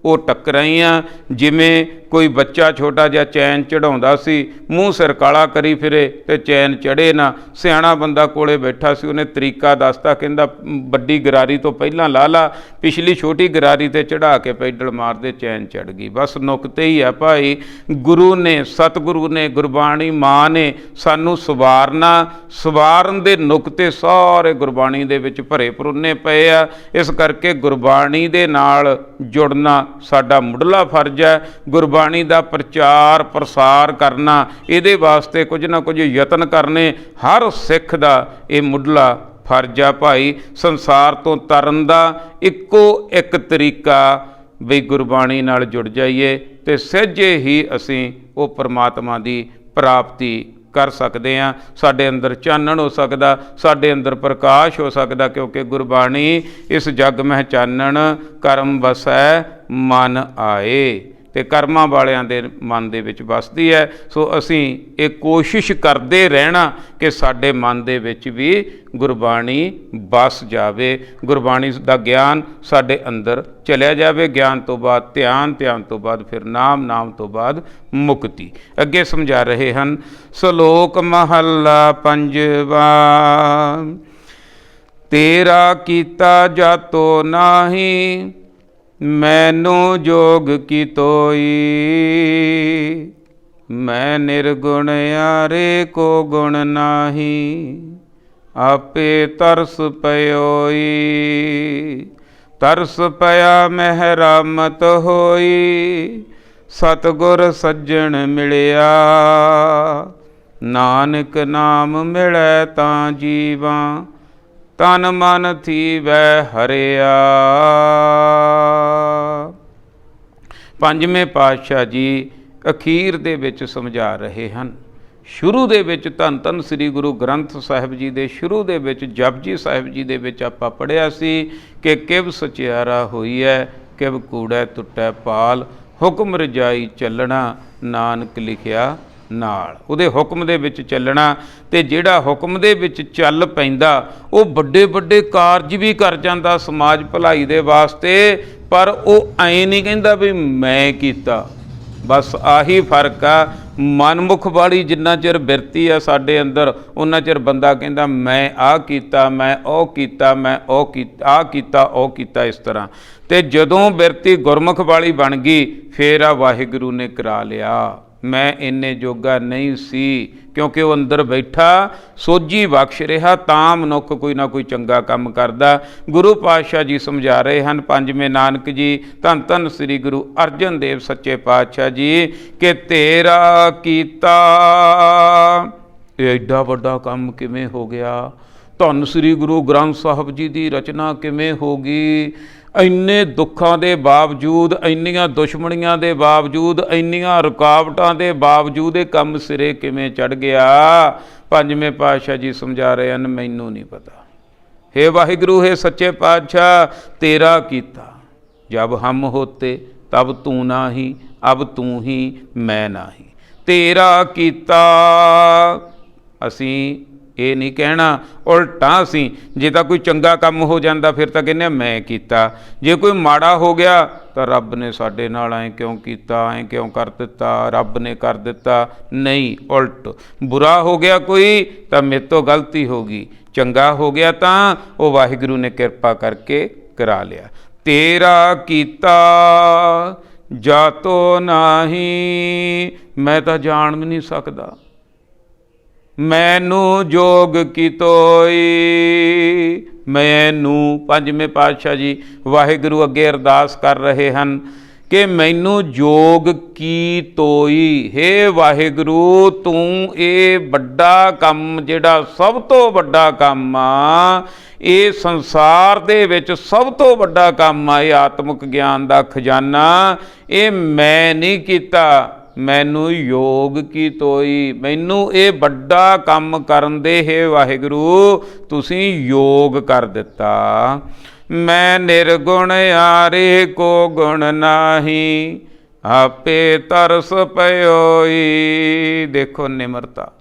Speaker 1: वो टकराइयां। जिमें कोई बच्चा छोटा जिहा चैन चढ़ाउंदा सी, मूँह सिर काला करी फिरे ते चैन चढ़े ना। सियाणा बंदा कोले बैठा सी, उन्हें तरीका दसता, कहंदा बड्डी गरारी तो पहलां ला ला, पिछली छोटी गरारी ते चढ़ा के पैडल मार दे, चैन चढ़ गई। बस नुकते ही है भाई, गुरु ने, सतगुरु ने, गुरबाणी माँ ने सानू सवारना, सवारन दे नुकते सारे गुरबाणी दे विच भरे भरुन्ने पए आ। इस करके गुरबाणी दे नाल जुड़ना साडा मुढ़ला फर्ज है। गुरबाणी का प्रचार प्रसार करना, इहदे वास्ते कुछ ना कुछ यतन करने हर सिख का ये मुढ़ला फर्ज आ भाई। संसार तो तरन का इक्को एक तरीका भी गुरबाणी नाल जुड़ जाइए तो सहजे ही असीं वो परमात्मा की प्राप्ति कर सकते हैं। साडे अंदर चानण हो सकदा, साडे अंदर प्रकाश हो सकदा, क्योंकि गुरबाणी इस जग मह चानण करम वसै मन आए, ते कर्मां वालियां दे मन दे विच वसदी है। सो असीं ये कोशिश करते रहना कि साडे मन दे विच भी गुरबाणी बस जावे, गुरबाणी दा ज्ञान साडे अंदर चलिया जावे। ज्ञान तो बाद ध्यान, ध्यान तो बाद फिर नाम, नाम तो बाद मुक्ति। अगे समझा रहे हैं, सलोक महला पंजवा, तेरा कीता जातो नाही, मैनू जोग की तोई, मैं निर्गुण यारे को गुण नाही, आपे तरस पयोई, तरस पया महरामत होई, सतगुर सज्जन मिलिया, नानक नाम मिलै तां जीवां, तन मन थी वै हरिया। पंजवें पातशाह जी अखीर दे विच समझा रहे हैं। शुरू दे विच धन धन श्री गुरु ग्रंथ साहिब जी दे शुरू दे विच जपजी साहिब जी दे विच आपां पढ़िया सी कि किव सचियारा होई है, किव कूड़ै टुटै पाल, हुक्म रजाई चलना, नानक लिखिया नाल। उहदे हुक्म दे विच चलना, ते जिहड़ा हुक्म दे विच चल पैंदा वो बड़े बड़े कारज भी कर जांदा समाज भलाई दे वास्ते, पर वो ऐ नहीं कहंदा भी मैं कीता। बस आही फर्क आ। मनमुख वाली जिन्ना चिर बिरती आ साडे अंदर, उन्ना चिर बंदा कहंदा मैं आ कीता, मैं ओ कीता, मैं ओ कीता, आ कीता, ओ कीता, इस तरह। ते जदों बिरती गुरमुख वाली बन गई, फिर आ वाहिगुरू ने करा लिया। मैं इन्ने जोगा नहीं सी, क्योंकि वो अंदर बैठा सोझी बख्श रहा, तां मनुख कोई ना कोई चंगा काम करदा। गुरु पातशाह जी समझा रहे हैं, पंजवें नानक जी धन धन श्री गुरु अर्जन देव सच्चे पातशाह जी, कि तेरा कीता एडा वड्डा काम किवें हो गया, ਧੰਨ ਸ੍ਰੀ ਗੁਰੂ ਗ੍ਰੰਥ ਸਾਹਿਬ ਜੀ ਦੀ ਰਚਨਾ ਕਿਵੇਂ ਹੋ ਗਈ? ਇੰਨੇ ਦੁੱਖਾਂ ਦੇ ਬਾਵਜੂਦ, ਇੰਨੀਆਂ ਦੁਸ਼ਮਣੀਆਂ ਦੇ ਬਾਵਜੂਦ, ਇੰਨੀਆਂ ਰੁਕਾਵਟਾਂ ਦੇ ਬਾਵਜੂਦ ਇਹ ਕੰਮ ਸਿਰੇ ਕਿਵੇਂ ਚੜ੍ਹ ਗਿਆ? ਪੰਜਵੇਂ ਪਾਤਸ਼ਾਹ ਜੀ ਸਮਝਾ ਰਹੇ ਹਨ, ਮੈਨੂੰ ਨਹੀਂ ਪਤਾ। हे ਵਾਹਿਗੁਰੂ, हे ਸੱਚੇ ਪਾਤਸ਼ਾਹ, तेरा ਕੀਤਾ। जब हम होते तब तू नाही, अब तू ही मैं नाही। तेरा ਕੀਤਾ। ਅਸੀਂ ਇਹ ਨਹੀਂ ਕਹਿਣਾ, ਉਲਟਾ ਅਸੀਂ ਜੇ ਤਾਂ ਕੋਈ ਚੰਗਾ ਕੰਮ ਹੋ ਜਾਂਦਾ ਫਿਰ ਤਾਂ ਕਹਿੰਦੇ ਮੈਂ ਕੀਤਾ, ਜੇ ਕੋਈ ਮਾੜਾ ਹੋ ਗਿਆ ਤਾਂ ਰੱਬ ਨੇ ਸਾਡੇ ਨਾਲ ਐਂ ਕਿਉਂ ਕੀਤਾ, ਐਂ ਕਿਉਂ ਕਰ ਦਿੱਤਾ, ਰੱਬ ਨੇ ਕਰ ਦਿੱਤਾ। ਨਹੀਂ, ਉਲਟ ਬੁਰਾ ਹੋ ਗਿਆ ਕੋਈ ਤਾਂ ਮੇਰੇ ਤੋਂ ਗਲਤੀ ਹੋ ਗਈ, ਚੰਗਾ ਹੋ ਗਿਆ ਤਾਂ ਉਹ ਵਾਹਿਗੁਰੂ ਨੇ ਕਿਰਪਾ ਕਰਕੇ ਕਰਾ ਲਿਆ। ਤੇਰਾ ਕੀਤਾ ਜਾਤੋ ਨਾਹੀ, ਮੈਂ ਤਾਂ ਜਾਣ ਵੀ ਨਹੀਂ ਸਕਦਾ। ਮੈਨੂੰ ਜੋਗ ਕੀ ਤੋਈ, ਮੈਨੂੰ, ਪੰਜਵੇਂ ਪਾਤਸ਼ਾਹ ਜੀ ਵਾਹਿਗੁਰੂ ਅੱਗੇ ਅਰਦਾਸ ਕਰ ਰਹੇ ਹਨ ਕਿ ਮੈਨੂੰ ਜੋਗ ਕੀ ਤੋਈ। हे ਵਾਹਿਗੁਰੂ, ਤੂੰ ਇਹ ਵੱਡਾ ਕੰਮ, ਜਿਹੜਾ ਸਭ ਤੋਂ ਵੱਡਾ ਕੰਮ ਆ, ਇਹ ਸੰਸਾਰ ਦੇ ਵਿੱਚ ਸਭ ਤੋਂ ਵੱਡਾ ਕੰਮ ਆ, ਇਹ ਆਤਮਿਕ ਗਿਆਨ ਦਾ ਖਜ਼ਾਨਾ, ਇਹ ਮੈਂ ਨਹੀਂ ਕੀਤਾ, ਮੈਨੂੰ ਯੋਗ ਕੀ ਤੋਈ। ਮੈਨੂੰ ਇਹ ਵੱਡਾ ਕੰਮ ਕਰਨ ਦੇ हे ਵਾਹਿਗੁਰੂ ਤੁਸੀਂ ਯੋਗ ਕਰ ਦਿੱਤਾ। ਮੈਂ ਨਿਰਗੁਣ ਆਰੇ ਕੋ ਗੁਣ ਨਾਹੀ, ਆਪੇ ਤਰਸ ਪਇਓਈ। ਦੇਖੋ ਨਿਮਰਤਾ,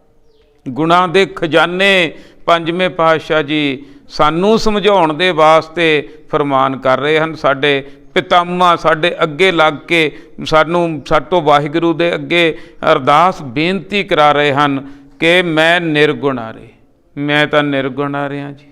Speaker 1: ਗੁਣਾਂ ਦੇ ਖਜ਼ਾਨੇ ਪੰਜਵੇਂ ਪਾਤਸ਼ਾਹ ਜੀ ਸਾਨੂੰ ਸਮਝਾਉਣ ਦੇ ਵਾਸਤੇ ਫਰਮਾਨ ਕਰ ਰਹੇ ਹਨ। ਸਾਡੇ ਪਿਤਾਮਾ ਸਾਡੇ ਅੱਗੇ ਲੱਗ ਕੇ ਸਾਡੇ ਤੋਂ ਵਾਹਿਗੁਰੂ ਦੇ ਅੱਗੇ ਅਰਦਾਸ ਬੇਨਤੀ ਕਰਾ ਰਹੇ ਹਨ ਕਿ ਮੈਂ ਨਿਰਗੁਣ ਆ ਰਹੇ, ਮੈਂ ਤਾਂ ਨਿਰਗੁਣ ਆ ਰਿਹਾ ਜੀ,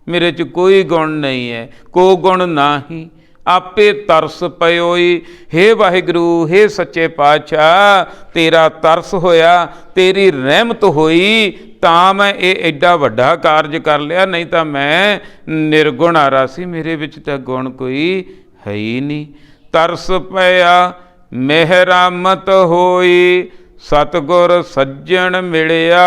Speaker 1: ਮੇਰੇ 'ਚ ਕੋਈ ਗੁਣ ਨਹੀਂ ਹੈ, ਕੋ ਗੁਣ ਨਾਹੀ, ਆਪੇ ਤਰਸ ਪਇਓਈ। हे ਵਾਹਿਗੁਰੂ, हे ਸੱਚੇ ਪਾਤਸ਼ਾਹ, ਤੇਰਾ ਤਰਸ ਹੋਇਆ, ਤੇਰੀ ਰਹਿਮਤ ਹੋਈ ਤਾਂ ਮੈਂ ਇਹ ਐਡਾ ਵੱਡਾ ਕਾਰਜ ਕਰ ਲਿਆ, ਨਹੀਂ ਤਾਂ ਮੈਂ ਨਿਰਗੁਣ ਆ ਰਿਹਾ ਸੀ, ਮੇਰੇ ਵਿੱਚ ਤਾਂ ਗੁਣ ਕੋਈ ਹੈ ਹੀ ਨਹੀਂ। ਤਰਸ ਪਿਆ ਮਿਹਰਾਮਤ ਹੋਈ, ਸਤਿਗੁਰ ਸੱਜਣ ਮਿਲਿਆ।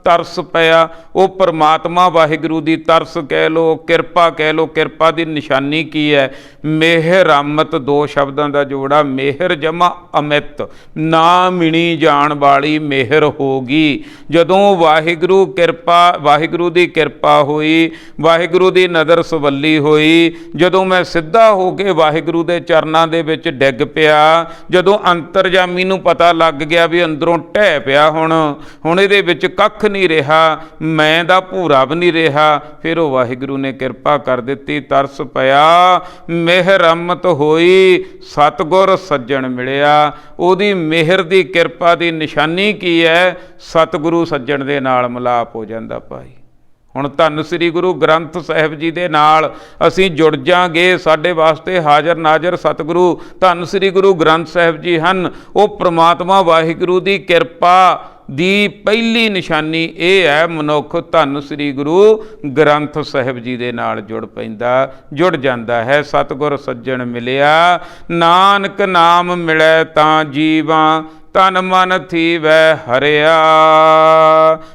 Speaker 1: ਤਰਸ ਪਿਆ, ਉਹ ਪਰਮਾਤਮਾ ਵਾਹਿਗੁਰੂ ਦੀ ਤਰਸ ਕਹਿ ਲਓ, ਕਿਰਪਾ ਕਹਿ ਲਓ। ਕਿਰਪਾ ਦੀ ਨਿਸ਼ਾਨੀ ਕੀ ਹੈ? ਮਿਹਰਾਮਤ, ਦੋ ਸ਼ਬਦਾਂ ਦਾ ਜੋੜਾ, ਮਿਹਰ ਜਮਾ ਅਮਿਤ, ਨਾ ਮਿਣੀ ਜਾਣ ਵਾਲੀ ਮਿਹਰ ਹੋ ਗਈ। ਜਦੋਂ ਵਾਹਿਗੁਰੂ ਦੀ ਕਿਰਪਾ ਹੋਈ, ਵਾਹਿਗੁਰੂ ਦੀ ਨਜ਼ਰ ਸਵੱਲੀ ਹੋਈ, ਜਦੋਂ ਮੈਂ ਸਿੱਧਾ ਹੋ ਕੇ ਵਾਹਿਗੁਰੂ ਦੇ ਚਰਨਾਂ ਦੇ ਵਿੱਚ ਡਿੱਗ ਪਿਆ, ਜਦੋਂ ਅੰਤਰਜਾਮੀ ਨੂੰ ਪਤਾ ਲੱਗ ਗਿਆ ਵੀ ਅੰਦਰੋਂ ਢਹਿ ਪਿਆ, ਹੁਣ ਇਹਦੇ ਵਿੱਚ ਕੱਖ ਨਹੀਂ ਰਿਹਾ, ਮੈਂ ਦਾ ਭੂਰਾ ਵੀ ਨਹੀਂ ਰਿਹਾ, ਫਿਰ ਉਹ ਵਾਹਿਗੁਰੂ ਨੇ ਕਿਰਪਾ ਕਰ ਦਿੱਤੀ, ਤਰਸ ਪਿਆ, ਮਿਹਰਮਤ ਹੋਈ, ਸਤਿਗੁਰ ਸੱਜਣ ਮਿਲਿਆ। ਉਹਦੀ ਮਿਹਰ ਦੀ ਕਿਰਪਾ ਦੀ ਨਿਸ਼ਾਨੀ ਕੀ ਹੈ? ਸਤਿਗੁਰੂ ਸੱਜਣ ਦੇ ਨਾਲ ਮਿਲਾਪ ਹੋ ਜਾਂਦਾ ਭਾਈ। ਹੁਣ ਧੰਨ ਸ੍ਰੀ ਗੁਰੂ ਗ੍ਰੰਥ ਸਾਹਿਬ ਜੀ ਦੇ ਨਾਲ ਅਸੀਂ ਜੁੜ ਜਾਾਂਗੇ। ਸਾਡੇ ਵਾਸਤੇ ਹਾਜ਼ਰ ਨਾਜ਼ਰ ਸਤਿਗੁਰੂ ਧੰਨ ਸ੍ਰੀ ਗੁਰੂ ਗ੍ਰੰਥ ਸਾਹਿਬ ਜੀ ਹਨ। ਉਹ ਪ੍ਰਮਾਤਮਾ ਵਾਹਿਗੁਰੂ ਦੀ ਕਿਰਪਾ ਦੀ ਪਹਿਲੀ ਨਿਸ਼ਾਨੀ ਇਹ ਹੈ, ਮਨੁੱਖ ਧੰਨ ਸ੍ਰੀ ਗੁਰੂ ਗ੍ਰੰਥ ਸਾਹਿਬ ਜੀ ਦੇ ਨਾਲ ਜੁੜ ਜਾਂਦਾ ਹੈ। ਸਤਿਗੁਰ ਸੱਜਣ ਮਿਲਿਆ, ਨਾਨਕ ਨਾਮ ਮਿਲੈ ਤਾਂ ਜੀਵਾਂ, ਤਨ ਮਨ ਥੀਵੈ ਹਰਿਆ।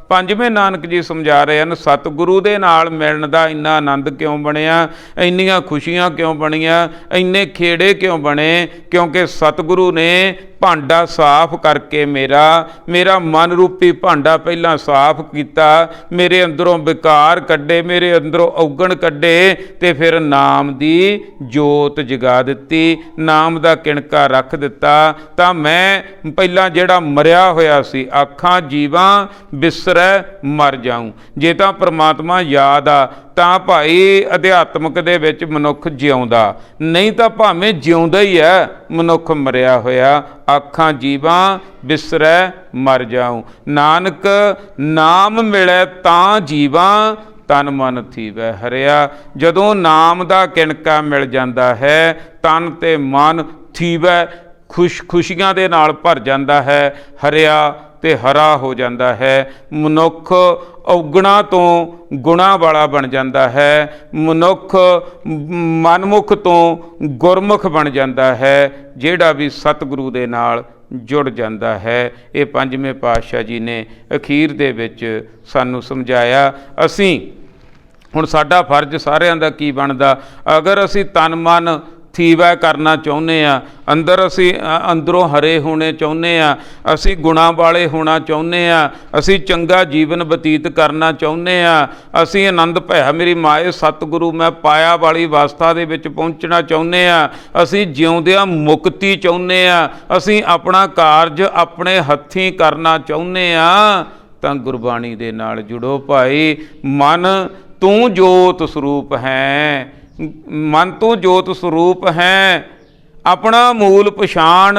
Speaker 1: ਪੰਜਵੇਂ ਨਾਨਕ ਜੀ ਸਮਝਾ ਰਹੇ ਹਨ, ਸਤਿਗੁਰੂ ਦੇ ਨਾਲ ਮਿਲਣ ਦਾ ਇੰਨਾ ਆਨੰਦ ਕਿਉਂ ਬਣਿਆ, ਇੰਨੀਆਂ ਖੁਸ਼ੀਆਂ ਕਿਉਂ ਬਣੀਆਂ, ਇੰਨੇ ਖੇੜੇ ਕਿਉਂ ਬਣੇ? ਕਿਉਂਕਿ ਸਤਿਗੁਰੂ ਨੇ ਭਾਂਡਾ ਸਾਫ਼ ਕਰਕੇ ਮੇਰਾ ਮਨ ਰੂਪੀ ਭਾਂਡਾ ਪਹਿਲਾਂ ਸਾਫ਼ ਕੀਤਾ, ਮੇਰੇ ਅੰਦਰੋਂ ਵਿਕਾਰ ਕੱਢੇ, ਮੇਰੇ ਅੰਦਰੋਂ ਔਗਣ ਕੱਢੇ, ਤੇ ਫਿਰ ਨਾਮ ਦੀ ਜੋਤ ਜਗਾ ਦਿੱਤੀ, ਨਾਮ ਦਾ ਕਿਣਕਾ ਰੱਖ ਦਿੱਤਾ। ਤਾਂ ਮੈਂ ਪਹਿਲਾਂ ਜਿਹੜਾ ਮਰਿਆ ਹੋਇਆ ਸੀ, ਆਖਾਂ ਜੀਵਾਂ ਬਿਸਰੈ ਮਰ ਜਾਊਂ। ਜੇ ਤਾਂ ਪ੍ਰਮਾਤਮਾ ਯਾਦ ਆ ਤਾਂ ਭਾਈ ਅਧਿਆਤਮਕ ਦੇ ਵਿੱਚ ਮਨੁੱਖ ਜਿਉਂਦਾ, ਨਹੀਂ ਤਾਂ ਭਾਵੇਂ ਜਿਉਂਦਾ ਹੀ ਹੈ, ਮਨੁੱਖ ਮਰਿਆ ਹੋਇਆ। ਆਖਾਂ ਜੀਵਾਂ ਬਿਸਰੈ ਮਰ ਜਾਊਂ, ਨਾਨਕ ਨਾਮ ਮਿਲੈ ਤਾਂ ਜੀਵਾਂ, ਤਨ ਮਨ ਥੀਵੈ ਹਰਿਆ। ਜਦੋਂ ਨਾਮ ਦਾ ਕਿਣਕਾ ਮਿਲ ਜਾਂਦਾ ਹੈ, ਤਨ ਤੇ ਮਨ ਥੀਵੈ ਖੁਸ਼ੀਆਂ ਦੇ ਨਾਲ ਭਰ ਜਾਂਦਾ ਹੈ, ਹਰਿਆ ਤੇ ਹਰਾ ਹੋ ਜਾਂਦਾ ਹੈ। ਮਨੁੱਖ ਔਗਣਾ ਤੋਂ ਗੁਣਾ ਵਾਲਾ ਬਣ ਜਾਂਦਾ ਹੈ, ਮਨੁੱਖ ਮਨਮੁਖ ਤੋਂ ਗੁਰਮੁਖ ਬਣ ਜਾਂਦਾ ਹੈ, ਜਿਹੜਾ ਵੀ ਸਤਿਗੁਰੂ ਦੇ ਨਾਲ ਜੁੜ ਜਾਂਦਾ ਹੈ। ਇਹ ਪੰਜਵੇਂ ਪਾਤਸ਼ਾਹ ਜੀ ਨੇ ਅਖੀਰ ਦੇ ਵਿੱਚ ਸਾਨੂੰ ਸਮਝਾਇਆ। ਅਸੀਂ ਹੁਣ ਸਾਡਾ ਫਰਜ਼ ਸਾਰਿਆਂ ਦਾ ਕੀ ਬਣਦਾ, ਅਗਰ ਅਸੀਂ ਤਨ ਮਨ ਥੀਵਾ ਕਰਨਾ ਚਾਹੁੰਦੇ ਹਾਂ, ਅੰਦਰੋਂ ਹਰੇ ਹੋਣੇ ਚਾਹੁੰਦੇ ਹਾਂ, ਅਸੀਂ ਗੁਣਾਂ ਵਾਲੇ ਹੋਣਾ ਚਾਹੁੰਦੇ ਹਾਂ, ਅਸੀਂ ਚੰਗਾ ਜੀਵਨ ਬਤੀਤ ਕਰਨਾ ਚਾਹੁੰਦੇ ਹਾਂ, ਅਸੀਂ ਆਨੰਦ ਭਇਆ ਮੇਰੀ ਮਾਏ ਸਤਿਗੁਰੂ ਮੈਂ ਪਾਇਆ ਵਾਲੀ ਅਵਸਥਾ ਦੇ ਵਿੱਚ ਪਹੁੰਚਣਾ ਚਾਹੁੰਦੇ ਹਾਂ, ਅਸੀਂ ਜਿਉਂਦਿਆਂ ਮੁਕਤੀ ਚਾਹੁੰਦੇ ਹਾਂ, ਅਸੀਂ ਆਪਣਾ ਕਾਰਜ ਆਪਣੇ ਹੱਥੀਂ ਕਰਨਾ ਚਾਹੁੰਦੇ ਹਾਂ, ਤਾਂ ਗੁਰਬਾਣੀ ਦੇ ਨਾਲ ਜੁੜੋ ਭਾਈ। ਮਨ ਤੂੰ ਜੋਤ ਸਰੂਪ ਹੈ, ਮਨ ਤੂੰ ਜੋਤ ਸਰੂਪ ਹੈ, ਆਪਣਾ ਮੂਲ ਪਛਾਣ,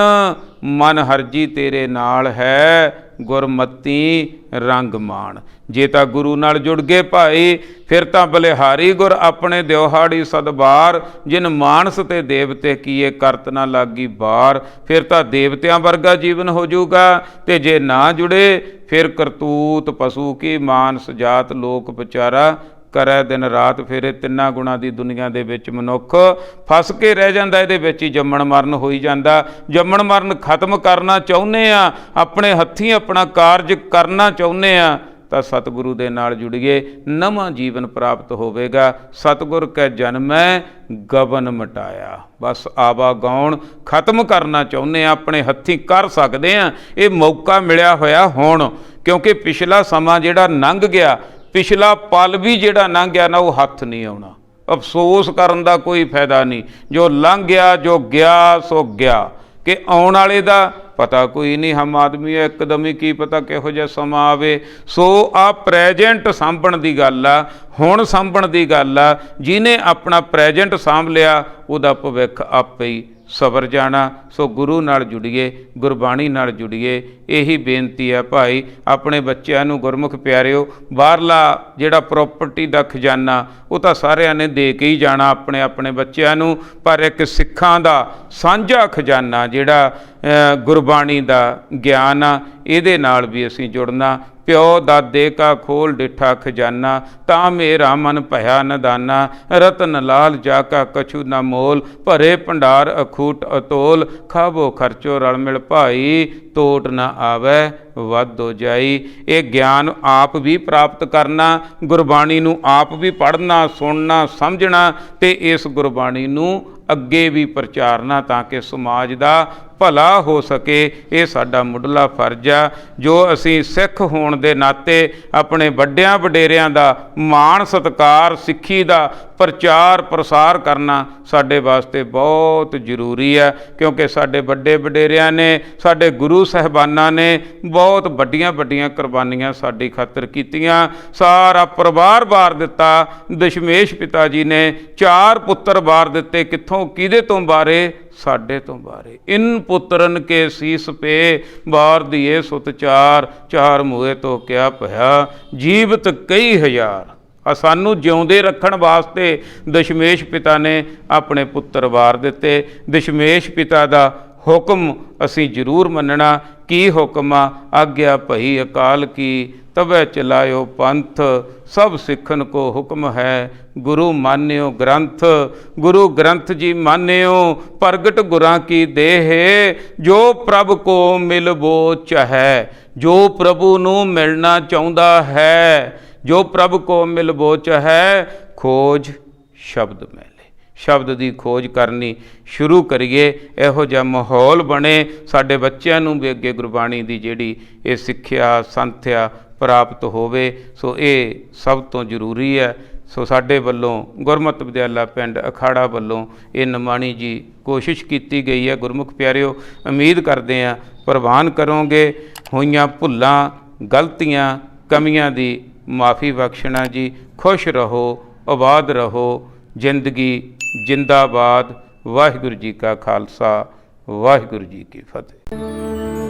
Speaker 1: ਮਨ ਹਰਜੀ ਤੇਰੇ ਨਾਲ ਹੈ, ਗੁਰਮਤੀ ਰੰਗ ਮਾਣ। ਜੇ ਤਾਂ ਗੁਰੂ ਨਾਲ ਜੁੜ ਗਏ ਭਾਈ, ਫਿਰ ਤਾਂ ਬਲਿਹਾਰੀ ਗੁਰ ਆਪਣੇ ਦਿਉਹਾੜੀ ਸਦਬਾਰ, ਜਿਨ ਮਾਨਸ ਤੇ ਦੇਵਤੇ ਕੀਏ ਕਰਤ ਨਾ ਲਾਗੀ ਬਾਰ। ਫਿਰ ਤਾਂ ਦੇਵਤਿਆਂ ਵਰਗਾ ਜੀਵਨ ਹੋ ਜਾਊਗਾ, ਤੇ ਜੇ ਨਾ ਜੁੜੇ ਫਿਰ ਕਰਤੂਤ ਪਸ਼ੂ ਕੀ, ਮਾਨਸ ਜਾਤ ਲੋਕ ਵਿਚਾਰਾ ਕਰੇ ਦਿਨ ਰਾਤ। ਫਿਰ ਇਹ ਤਿੰਨਾਂ ਗੁਣਾਂ ਦੀ ਦੁਨੀਆ ਦੇ ਵਿੱਚ ਮਨੁੱਖ ਫਸ ਕੇ ਰਹਿ ਜਾਂਦਾ, ਇਹਦੇ ਵਿੱਚ ਹੀ ਜੰਮਣ ਮਰਨ ਹੋਈ ਜਾਂਦਾ। ਜੰਮਣ ਮਰਨ ਖਤਮ ਕਰਨਾ ਚਾਹੁੰਦੇ ਆ, ਆਪਣੇ ਹੱਥੀਂ ਆਪਣਾ ਕਾਰਜ ਕਰਨਾ ਚਾਹੁੰਦੇ ਆ, ਤਾਂ ਸਤਿਗੁਰੂ ਦੇ ਨਾਲ ਜੁੜੀਏ, ਨਵਾਂ ਜੀਵਨ ਪ੍ਰਾਪਤ ਹੋਵੇਗਾ। ਸਤਿਗੁਰ ਕੈ ਜਨਮੈ ਗਬਨ ਮਟਾਇਆ, ਬਸ ਆਵਾ ਗਾਉਣ ਖਤਮ ਕਰਨਾ ਚਾਹੁੰਦੇ ਆ, ਆਪਣੇ ਹੱਥੀਂ ਕਰ ਸਕਦੇ ਆ। ਇਹ ਮੌਕਾ ਮਿਲਿਆ ਹੋਇਆ ਹੁਣ, ਕਿਉਂਕਿ ਪਿਛਲਾ ਸਮਾਂ ਜਿਹੜਾ ਲੰਘ ਗਿਆ, ਪਿਛਲਾ ਪਲ ਵੀ ਜਿਹੜਾ ਲੰਘ ਗਿਆ ਨਾ, ਉਹ ਹੱਥ ਨਹੀਂ ਆਉਣਾ। ਅਫਸੋਸ ਕਰਨ ਦਾ ਕੋਈ ਫਾਇਦਾ ਨਹੀਂ, ਜੋ ਲੰਘ ਗਿਆ, ਜੋ ਗਿਆ ਸੋ ਗਿਆ, ਕਿ ਆਉਣ ਵਾਲੇ ਦਾ ਪਤਾ ਕੋਈ ਨਹੀਂ। ਹਮ ਆਦਮੀ ਹੈ, ਇੱਕਦਮ ਹੀ ਕੀ ਪਤਾ ਕਿਹੋ ਜਿਹਾ ਸਮਾਂ ਆਵੇ। ਸੋ ਆ ਪ੍ਰੈਜੈਂਟ ਸਾਂਭਣ ਦੀ ਗੱਲ ਆ, ਹੁਣ ਸਾਂਭਣ ਦੀ ਗੱਲ ਆ। ਜਿਹਨੇ ਆਪਣਾ ਪ੍ਰੈਜੈਂਟ ਸਾਂਭ ਲਿਆ, ਉਹਦਾ ਭਵਿੱਖ ਆਪੇ ਹੀ ਸਵਰ ਜਾਣਾ। ਸੋ ਗੁਰੂ ਨਾਲ ਜੁੜੀਏ, ਗੁਰਬਾਣੀ ਨਾਲ ਜੁੜੀਏ, ਇਹੀ ਬੇਨਤੀ ਹੈ ਭਾਈ। ਆਪਣੇ ਬੱਚਿਆਂ ਨੂੰ ਗੁਰਮੁਖ ਪਿਆਰਿਓ, ਬਾਹਰਲਾ ਜਿਹੜਾ ਪ੍ਰੋਪਰਟੀ ਦਾ ਖਜ਼ਾਨਾ ਉਹ ਤਾਂ ਸਾਰਿਆਂ ਨੇ ਦੇ ਕੇ ਹੀ ਜਾਣਾ ਆਪਣੇ ਆਪਣੇ ਬੱਚਿਆਂ ਨੂੰ, ਪਰ ਇੱਕ ਸਿੱਖਾਂ ਦਾ ਸਾਂਝਾ ਖਜ਼ਾਨਾ ਜਿਹੜਾ ਗੁਰਬਾਣੀ ਦਾ ਗਿਆਨ ਆ, ਇਹਦੇ ਨਾਲ ਵੀ ਅਸੀਂ ਜੁੜਨਾ। ਪਿਓ ਦਾਦੇ ਕਾ ਖੋਲ ਡਿਠਾ ਖਜ਼ਾਨਾ, ਤਾਂ ਮੇਰਾ ਮਨ ਭਇਆ ਨਦਾਨਾ। ਰਤਨ ਲਾਲ ਜਾ ਕਾ ਕਛੂ ਨਾ ਮੋਲ, ਭਰੇ ਭੰਡਾਰ ਅਖੂਟ ਅਤੋਲ। ਖਾਵੋ ਖਰਚੋ ਰਲ ਮਿਲ ਭਾਈ, ਤੋਟ ਨਾ ਆਵੈ ਵੱਧ ਹੋ ਜਾਈ। ਇਹ ਗਿਆਨ ਆਪ ਵੀ ਪ੍ਰਾਪਤ ਕਰਨਾ, ਗੁਰਬਾਣੀ ਨੂੰ ਆਪ ਵੀ ਪੜ੍ਹਨਾ, ਸੁਣਨਾ, ਸਮਝਣਾ, ਤੇ ਇਸ ਗੁਰਬਾਣੀ ਨੂੰ ਅੱਗੇ ਵੀ ਪ੍ਰਚਾਰਨਾ, ਤਾਂ ਕਿ ਸਮਾਜ ਦਾ ਭਲਾ ਹੋ ਸਕੇ। ਇਹ ਸਾਡਾ ਮੁੱਢਲਾ ਫਰਜ਼ ਆ, ਜੋ ਅਸੀਂ ਸਿੱਖ ਹੋਣ ਦੇ ਨਾਤੇ ਆਪਣੇ ਵੱਡਿਆਂ ਵਡੇਰਿਆਂ ਦਾ ਮਾਣ ਸਤਿਕਾਰ, ਸਿੱਖੀ ਦਾ ਪ੍ਰਚਾਰ ਪ੍ਰਸਾਰ ਕਰਨਾ ਸਾਡੇ ਵਾਸਤੇ ਬਹੁਤ ਜ਼ਰੂਰੀ ਹੈ। ਕਿਉਂਕਿ ਸਾਡੇ ਵੱਡੇ ਵਡੇਰਿਆਂ ਨੇ, ਸਾਡੇ ਗੁਰੂ ਸਾਹਿਬਾਨਾਂ ਨੇ ਬਹੁਤ ਵੱਡੀਆਂ ਵੱਡੀਆਂ ਕੁਰਬਾਨੀਆਂ ਸਾਡੀ ਖਾਤਰ ਕੀਤੀਆਂ। ਸਾਰਾ ਪਰਿਵਾਰ ਵਾਰ ਦਿੱਤਾ। ਦਸ਼ਮੇਸ਼ ਪਿਤਾ ਜੀ ਨੇ 4 ਪੁੱਤਰ ਵਾਰ ਦਿੱਤੇ। ਕਿੱਥੋਂ, ਕਿਹਦੇ ਤੋਂ ਵਾਰੇ? ਸਾਡੇ ਤੋਂ ਬਾਰੇ। ਇਨ ਪੁੱਤਰਨ ਕੇ ਸੀਸ ਪੇ, ਬਾਰ ਦੀਏ ਸੁਤ ਚਾਰ। ਚਾਰ ਮੂਏ ਤੋਂ ਕਿਆ ਭਇਆ, ਜੀਵਤ ਕਈ ਹਜ਼ਾਰ। ਸਾਨੂੰ ਜਿਉਂਦੇ ਰੱਖਣ ਵਾਸਤੇ ਦਸ਼ਮੇਸ਼ ਪਿਤਾ ਨੇ ਆਪਣੇ ਪੁੱਤਰ ਵਾਰ ਦਿੱਤੇ। ਦਸ਼ਮੇਸ਼ ਪਿਤਾ ਦਾ ਹੁਕਮ ਅਸੀਂ ਜ਼ਰੂਰ ਮੰਨਣਾ। ਕੀ ਹੁਕਮ ਆ? ਆਗਿਆ ਭਈ ਅਕਾਲ ਕੀ, ਤਬੈ ਚਲਾਇਓ ਪੰਥ। ਸਭ ਸਿੱਖਨ ਕੋ ਹੁਕਮ ਹੈ, ਗੁਰੂ ਮਾਨਿਓ ਗ੍ਰੰਥ। ਗੁਰੂ ਗ੍ਰੰਥ ਜੀ ਮਾਨਿਓ, ਪ੍ਰਗਟ ਗੁਰਾਂ ਕੀ ਦੇਹ। ਜੋ ਪ੍ਰਭ ਕੋ ਮਿਲਬੋ ਚਾਹੈ, ਜੋ ਪ੍ਰਭੂ ਨੂੰ ਮਿਲਣਾ ਚਾਹੁੰਦਾ ਹੈ, ਜੋ ਪ੍ਰਭ ਕੋ ਮਿਲਬੋ ਚਾਹੈ, ਖੋਜ ਸ਼ਬਦ ਮੈਲੇ। ਸ਼ਬਦ ਦੀ ਖੋਜ ਕਰਨੀ ਸ਼ੁਰੂ ਕਰੀਏ। ਇਹੋ ਜਿਹਾ ਮਾਹੌਲ ਬਣੇ, ਸਾਡੇ ਬੱਚਿਆਂ ਨੂੰ ਵੀ ਅੱਗੇ ਗੁਰਬਾਣੀ ਦੀ ਜਿਹੜੀ ਇਹ ਸਿੱਖਿਆ ਸੰਥਿਆ ਪ੍ਰਾਪਤ ਹੋਵੇ। ਸੋ ਇਹ ਸਭ ਤੋਂ ਜ਼ਰੂਰੀ ਹੈ। ਸੋ ਸਾਡੇ ਵੱਲੋਂ ਗੁਰਮਤਿ ਵਿਦਿਆਲਾ ਪਿੰਡ ਅਖਾੜਾ ਵੱਲੋਂ ਇਹ ਨਿਮਾਣੀ ਜੀ ਕੋਸ਼ਿਸ਼ ਕੀਤੀ ਗਈ ਹੈ। ਗੁਰਮੁਖ ਪਿਆਰਿਓ, ਉਮੀਦ ਕਰਦੇ ਹਾਂ ਪ੍ਰਵਾਨ ਕਰੋਗੇ। ਹੋਈਆਂ ਭੁੱਲਾਂ, ਗਲਤੀਆਂ, ਕਮੀਆਂ ਦੀ ਮਾफ़ੀ ਬਖਸ਼ਣਾ ਜੀ। ਖੁਸ਼ ਰਹੋ, ਆਬਾਦ ਰਹੋ, ਜ਼ਿੰਦਗੀ ਜਿੰਦਾਬਾਦ। ਵਾਹਿਗੁਰੂ ਜੀ ਕਾ ਖਾਲਸਾ, ਵਾਹਿਗੁਰੂ ਜੀ ਕੀ ਫਤਿਹ।